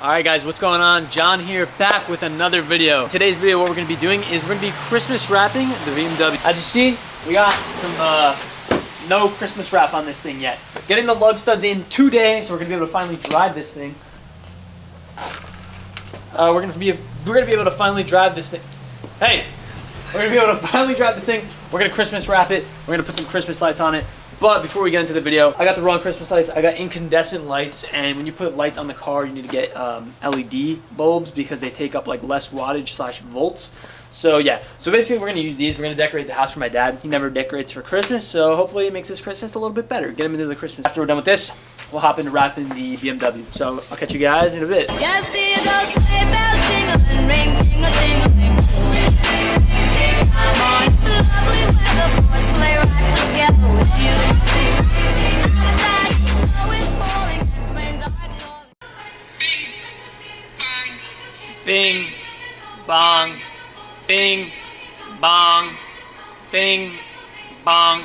Alright guys, what's going on? John here, back with another video. Today's video, what we're going to be doing is we're going to be Christmas wrapping the BMW. As you see, we got some no Christmas wrap on this thing yet. Getting the lug studs in today, so we're going to be able to finally drive this thing. We're going to be able to finally drive this thing. Hey! We're going to be able to finally drive this thing. We're going to Christmas wrap it. We're going to put some Christmas lights on it. But before we get into the video, I got the wrong Christmas lights. I got incandescent lights, and when you put lights on the car, you need to get LED bulbs because they take up like less wattage slash volts. So yeah, so basically we're gonna use these. We're gonna decorate the house for my dad. He never decorates for Christmas, so hopefully it makes this Christmas a little bit better. Get him into the Christmas. After we're done with this, we'll hop into wrapping the BMW. So I'll catch you guys in a bit. Bing, bong, bing, bong, bing, bong.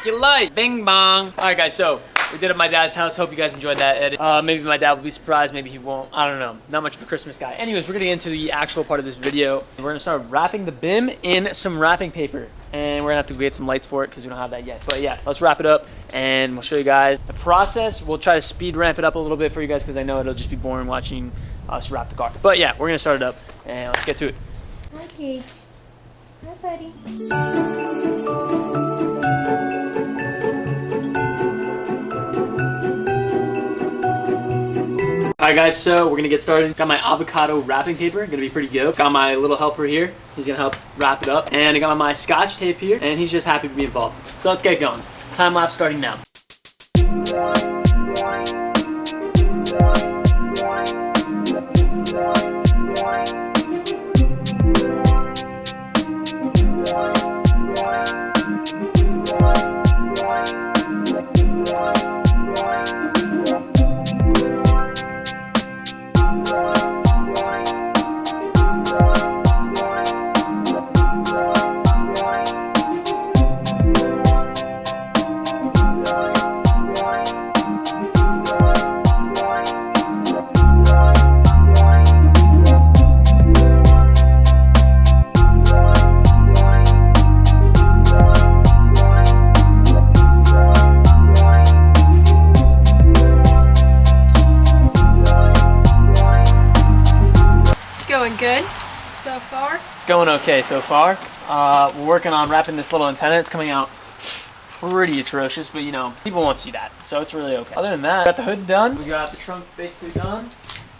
You like bing bong. All right, guys. So we did it at my dad's house. Hope you guys enjoyed that edit. Maybe my dad will be surprised. Maybe he won't. I don't know. Not much of a Christmas guy. Anyways, we're gonna get into the actual part of this video. We're gonna start wrapping the BIM in some wrapping paper, and we're gonna have to get some lights for it because we don't have that yet. But yeah, let's wrap it up, and we'll show you guys the process. We'll try to speed ramp it up a little bit for you guys because I know it'll just be boring watching us wrap the car. But yeah, we're gonna start it up, and let's get to it. Hi, Cage. Hi, buddy. Alright guys, so we're gonna get started. Got my avocado wrapping paper, gonna be pretty good. Got my little helper here, he's gonna help wrap it up. And I got my scotch tape here, and he's just happy to be involved. So let's get going. Time lapse starting now. Going good so far? It's going okay so far. We're working on wrapping this little antenna. It's coming out pretty atrocious, but you know, people won't see that, so it's really okay. Other than that, got the hood done. We got the trunk basically done,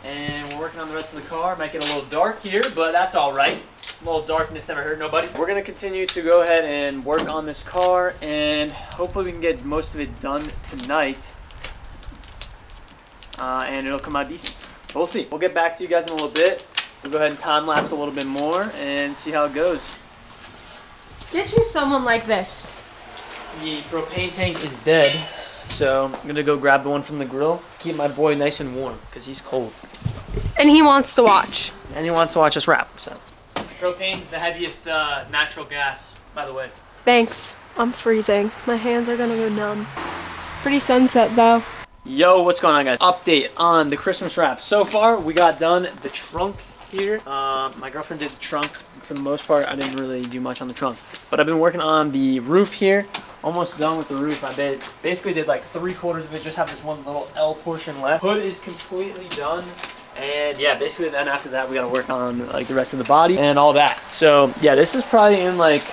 and we're working on the rest of the car. Might get a little dark here, but that's all right. A little darkness never hurt nobody. We're gonna continue to go ahead and work on this car, and hopefully we can get most of it done tonight, and it'll come out decent. We'll see. We'll get back to you guys in a little bit. We'll go ahead and time lapse a little bit more and see how it goes. Get you someone like this. The propane tank is dead, so I'm gonna go grab the one from the grill to keep my boy nice and warm because he's cold. And he wants to watch. And he wants to watch us wrap, so. Propane's the heaviest natural gas, by the way. Thanks. I'm freezing. My hands are gonna go numb. Pretty sunset though. Yo, what's going on, guys? Update on the Christmas wrap. So far, we got done the trunk here. My girlfriend did the trunk. For the most part, I didn't really do much on the trunk. But I've been working on the roof here. Almost done with the roof. I basically did like 3/4 of it. Just have this one little L portion left. Hood is completely done. And yeah, basically then after that, we gotta work on like the rest of the body and all that. So yeah, this is probably in like,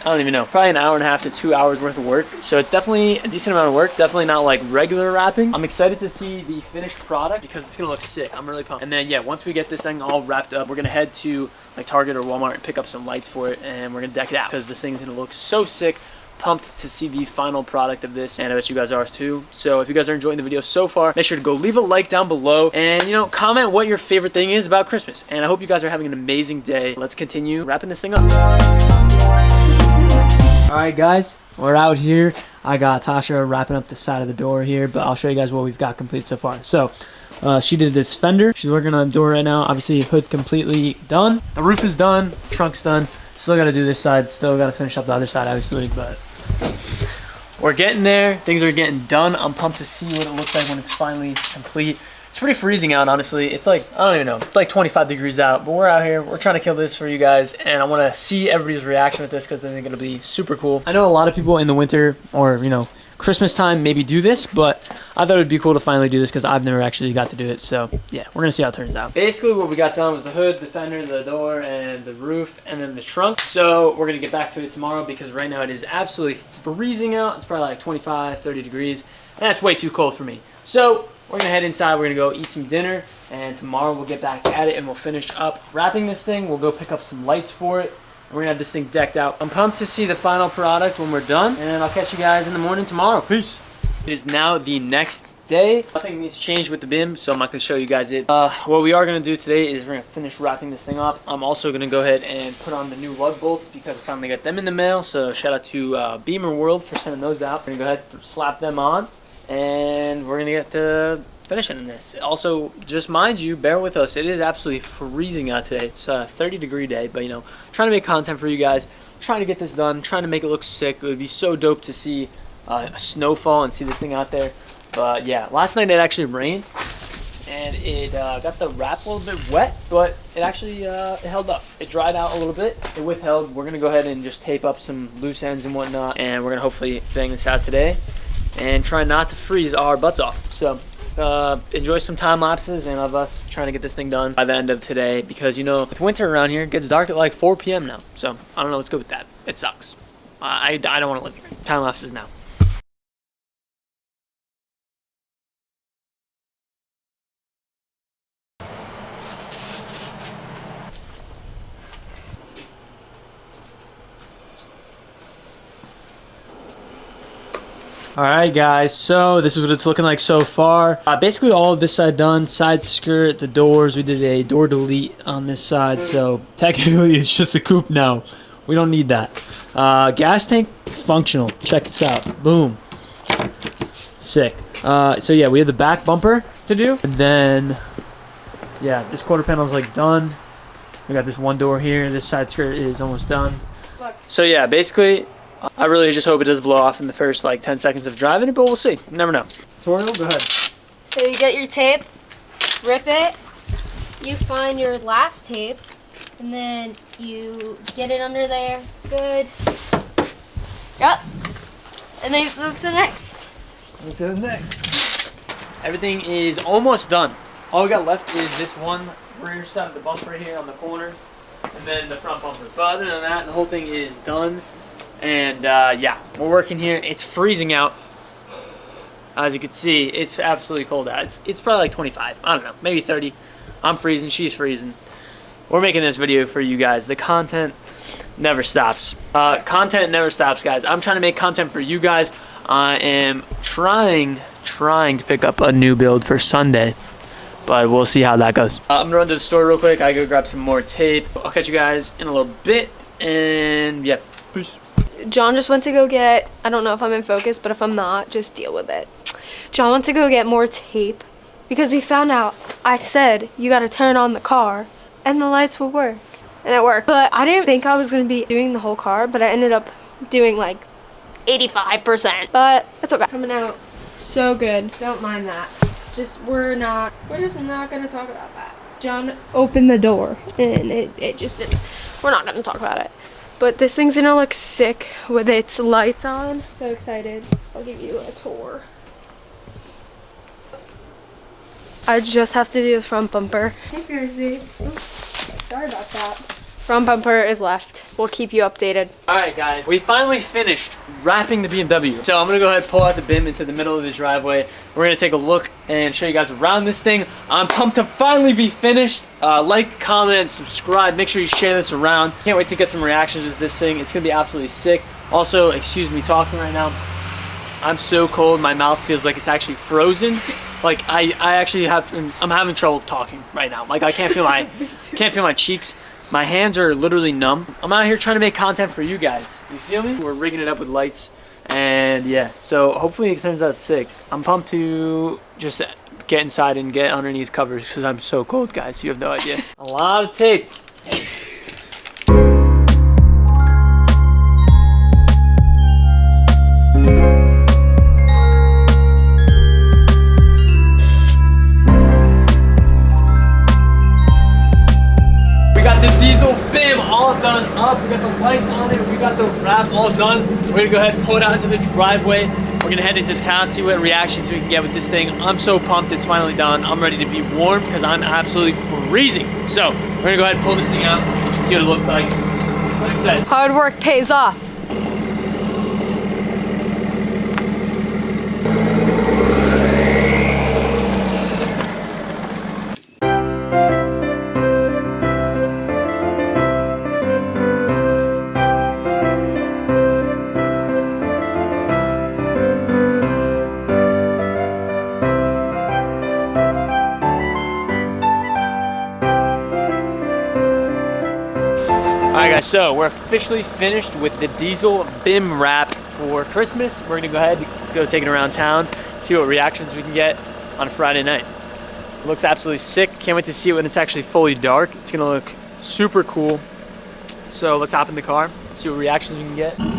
I don't even know, probably an hour and a half to 2 hours worth of work. So it's definitely a decent amount of work. Definitely not like regular wrapping. I'm excited to see the finished product because it's gonna look sick. I'm really pumped. And then yeah, once we get this thing all wrapped up, we're gonna head to like Target or Walmart and pick up some lights for it, and we're gonna deck it out because this thing's gonna look so sick. Pumped to see the final product of this, and I bet you guys are too. So if you guys are enjoying the video so far, make sure to go leave a like down below, and you know, comment what your favorite thing is about Christmas. And I hope you guys are having an amazing day. Let's continue wrapping this thing up. Alright guys, we're out here. I got Tasha wrapping up the side of the door here, but I'll show you guys what we've got complete so far. So she did this fender. She's working on the door right now. Obviously hood completely done. The roof is done, the trunk's done. Still got to do this side, still got to finish up the other side obviously, but we're getting there. Things are getting done. I'm pumped to see what it looks like when it's finally complete. It's pretty freezing out, honestly. It's like, I don't even know, it's like 25 degrees out, but we're out here, we're trying to kill this for you guys, and I want to see everybody's reaction with this because I think it'll be super cool. I know a lot of people in the winter or, you know, Christmas time maybe do this, but I thought it'd be cool to finally do this because I've never actually got to do it. So yeah, we're gonna see how it turns out. Basically what we got done was the hood, the fender, the door, and the roof, and then the trunk. So we're gonna get back to it tomorrow because right now it is absolutely freezing out. It's probably like 25, 30 degrees, and that's way too cold for me. So we're gonna head inside, we're gonna go eat some dinner, and tomorrow we'll get back at it and we'll finish up wrapping this thing. We'll go pick up some lights for it. We're gonna have this thing decked out. I'm pumped to see the final product when we're done, and I'll catch you guys in the morning tomorrow. Peace. It is now the next day. Nothing needs to change with the BIM, so I'm not gonna show you guys it. What we are gonna do today is we're gonna finish wrapping this thing up. I'm also gonna go ahead and put on the new lug bolts because I finally got them in the mail. So shout out to Beamer World for sending those out. We're gonna go ahead and slap them on, and we're gonna get to finishing this. Also, just mind you, bear with us. It is absolutely freezing out today. It's a 30-degree day, but you know, trying to make content for you guys, trying to get this done, trying to make it look sick. It would be so dope to see a snowfall and see this thing out there. But yeah, last night it actually rained, and it got the wrap a little bit wet, but it actually it held up. It dried out a little bit. It withheld. We're gonna go ahead and just tape up some loose ends and whatnot, and we're gonna hopefully bang this out today and try not to freeze our butts off. So enjoy some time lapses and of us trying to get this thing done by the end of today, because you know, with winter around here, it gets dark at like 4 p.m. now. So I don't know what's good with that. It sucks. I don't want to live here. Time lapses now. Alright guys, so this is what it's looking like so far. Basically all of this side done, side skirt, the doors, we did a door delete on this side, so technically it's just a coupe now. We don't need that. Gas tank, functional. Check this out. Boom. Sick. So yeah, we have the back bumper to do, and then yeah, this quarter panel is like done. We got this one door here, this side skirt is almost done. Look. So yeah, basically I really just hope it doesn't blow off in the first like 10 seconds of driving it, but we'll see. Never know. Tutorial, go ahead. So you get your tape, rip it, you find your last tape, and then you get it under there. Good. Yep. And then you move to the next. Move to the next. Everything is almost done. All we got left is this one rear side of the bumper here on the corner, and then the front bumper. But other than that, the whole thing is done. And yeah, we're working here. It's freezing out. As you can see, it's absolutely cold out. It's probably like 25. I don't know, maybe 30. I'm freezing, she's freezing. We're making this video for you guys. The content never stops. Content never stops, guys. I'm trying to make content for you guys. I am trying to pick up a new build for Sunday, but we'll see how that goes. I'm gonna run to the store real quick. I go grab some more tape. I'll catch you guys in a little bit, and yeah, peace. John just went to go get, I don't know if I'm in focus, but if I'm not, just deal with it. John went to go get more tape because we found out, I said, you gotta turn on the car and the lights will work. And it worked. But I didn't think I was gonna be doing the whole car, but I ended up doing like 85%. But it's okay. Coming out so good. Don't mind that. We're just not gonna talk about that. John opened the door and it just didn't. We're not gonna talk about it. But this thing's gonna look sick with its lights on. So excited. I'll give you a tour. I just have to do the front bumper. Hey, Fiercy. Oops. Sorry about that. Front bumper is left. We'll keep you updated. Alright guys, we finally finished wrapping the BMW. So I'm gonna go ahead and pull out the BIM into the middle of the driveway. We're gonna take a look and show you guys around this thing. I'm pumped to finally be finished. Like, comment, subscribe. Make sure you share this around. Can't wait to get some reactions with this thing. It's gonna be absolutely sick. Also, excuse me talking right now. I'm so cold, my mouth feels like it's actually frozen. Like I'm having trouble talking right now. Like I can't feel my cheeks. My hands are literally numb. I'm out here trying to make content for you guys. You feel me? We're rigging it up with lights, and yeah. So hopefully it turns out sick. I'm pumped to just get inside and get underneath covers because I'm so cold, guys. You have no idea. A lot of tape. We got the lights on it. We got the wrap all done. We're gonna go ahead and pull it out into the driveway. We're gonna head into town, see what reactions we can get with this thing. I'm so pumped it's finally done. I'm ready to be warm because I'm absolutely freezing. So we're gonna go ahead and pull this thing out, see what it looks like. Like I said, Hard work pays off. Alright guys, so we're officially finished with the diesel BIM wrap for Christmas. We're gonna go ahead and go take it around town, see what reactions we can get on a Friday night. It looks absolutely sick. Can't wait to see it when it's actually fully dark. It's gonna look super cool. So let's hop in the car, see what reactions we can get.